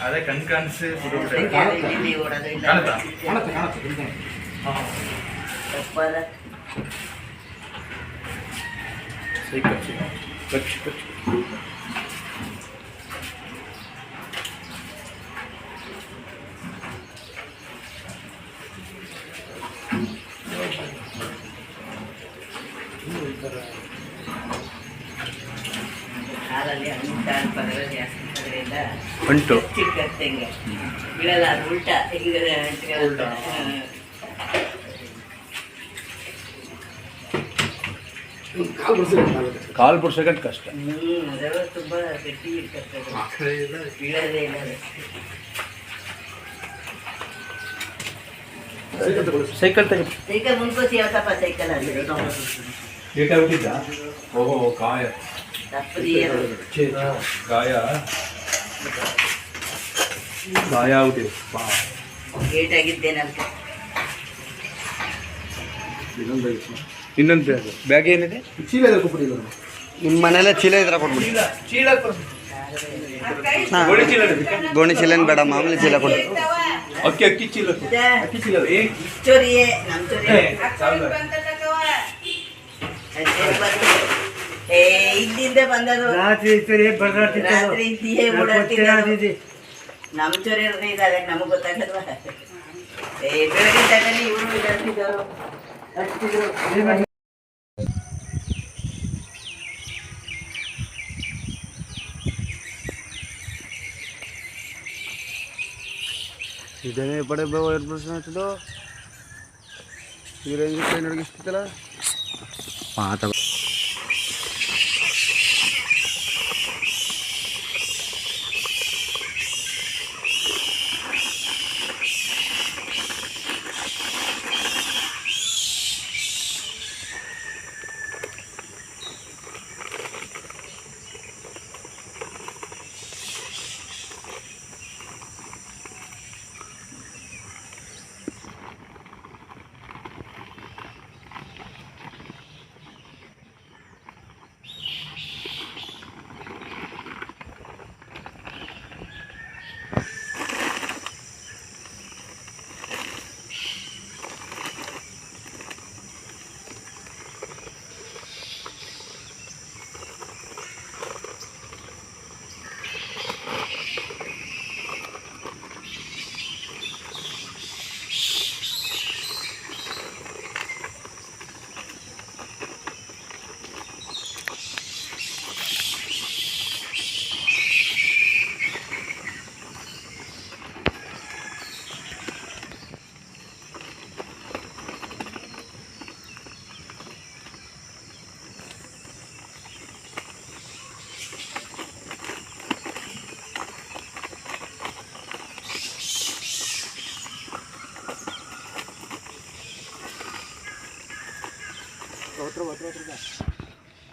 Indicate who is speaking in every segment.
Speaker 1: ಅದೇ ಕಣ್ಕಾಣಿಸಿ
Speaker 2: ಹಾಲಲ್ಲಿ ಅಂಟಾನ್ ಪದರ ಜಾಸ್ತಿ ಅದರಿಂದ
Speaker 1: ಅಂಟು
Speaker 2: ಚಿಕ್ಕತ್ತೆ ಹಿಂಗೆ ಬೀಳಲ್ಲ, ಅದು ಉಲ್ಟಾ ಹಿಂಗೆ ಅಂಟ್ಕೊಳ್ಳುತ್ತೆ.
Speaker 1: ಕಾಲು ಬಿಡ್ಸೋಕೆ ಕಷ್ಟ.
Speaker 2: ಅದೆಲ್ಲ ತುಂಬ ಗಟ್ಟಿ ಇರ್ತದೆ, ಬೀಳೋದೇ ಇಲ್ಲ ಅದು.
Speaker 1: ಸೈಕಲ್ ತೆಗೆ.
Speaker 2: ಸೈಕಲ್ ಮುಂದ್ಕೋಸಿ ಯಾವತ್ತಪ್ಪ ಸೈಕಲ್ ಅಲ್ಲಿ
Speaker 1: ಏಟಾಗಿ ಬಿಟ್ಟಿದ್ದ? ಓಹೋ ಕಾಯ ಗಾಯ ಗಾಯ ಆಗ್ಬಿಟ್ಟಿದೆ.
Speaker 2: ಏಟಾಗಿದ್ದೇನಂತ.
Speaker 1: ಇನ್ನೊಂದು ಬ್ಯಾಗ್ ಏನಿದೆ? ಚೀಲ ಇದ್ರೆ ಕೊಟ್ಬಿಟ್ಟಿಲ್ಲ.
Speaker 3: ನಿಮ್ಮ ಮನೇಲೆ ಚೀಲ ಇದ್ರೆ ಕೊಟ್ಬಿಡಿ.
Speaker 1: ಚೀಲ
Speaker 3: ಗೋಣಿ ಚೀಲ ಬೇಡ, ಮಾಮೂಲಿ ಚೀಲ ಕೊಡಿ.
Speaker 1: ಅಕ್ಕಿ ಚೀಲ. ಅಕ್ಕಿ ಚೀಲ
Speaker 2: ಚೋರಿಯೇ ನಮ್ಮ ಚೋರಿ ಇಲ್ಲಿಂದ ಬಂದದು. ರಾತ್ರಿ ಇಂತಿಯೇ ಓಡಾಡ್ತಿದ್ದೆ. ನಮ್ಮ ಚೋರಿ ಇದ್ದಾರೆ, ನಮಗೆ ಗೊತ್ತಾಗಲ್ವಾ? ಬೆಳಗಿನ ಟೈಮಲ್ಲಿ ಇವರು ಓಡಾಡ್ತಿದ್ದವರು ಹಚ್ತಿದ್ರು.
Speaker 3: ಇದನ್ನೇ ಪಡೆ ವೈರ್ ಬ್ರಷ್ ಹಚ್ಚಿದ್ದು ಈ ರೇಂಜ್ ಕೈ ನಡಗಿಸ್ತಿತ್ತಲ್ಲ ಪಾತ.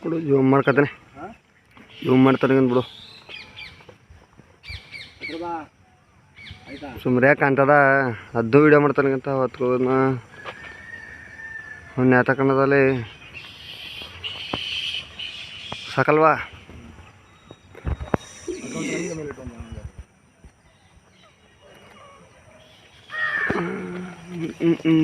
Speaker 3: ಬಿಡು, ಜೂಮ್ ಮಾಡ್ಕೊತಾನೆ, ಜೂಮ್ ಮಾಡ್ತಾನೆ ಬಿಡು. ಸುಮ್ಮನೆ ಯಾಕೆ ಕಾಣ್ತದ, ಅದು ವೀಡಿಯೋ ಮಾಡ್ತಾನಂತ ಹೊತ್ತು ಅವ್ನು ತಕೊಂಡದಲ್ಲಿ ಸಾಕಲ್ವಾ? ಹ್ಞೂ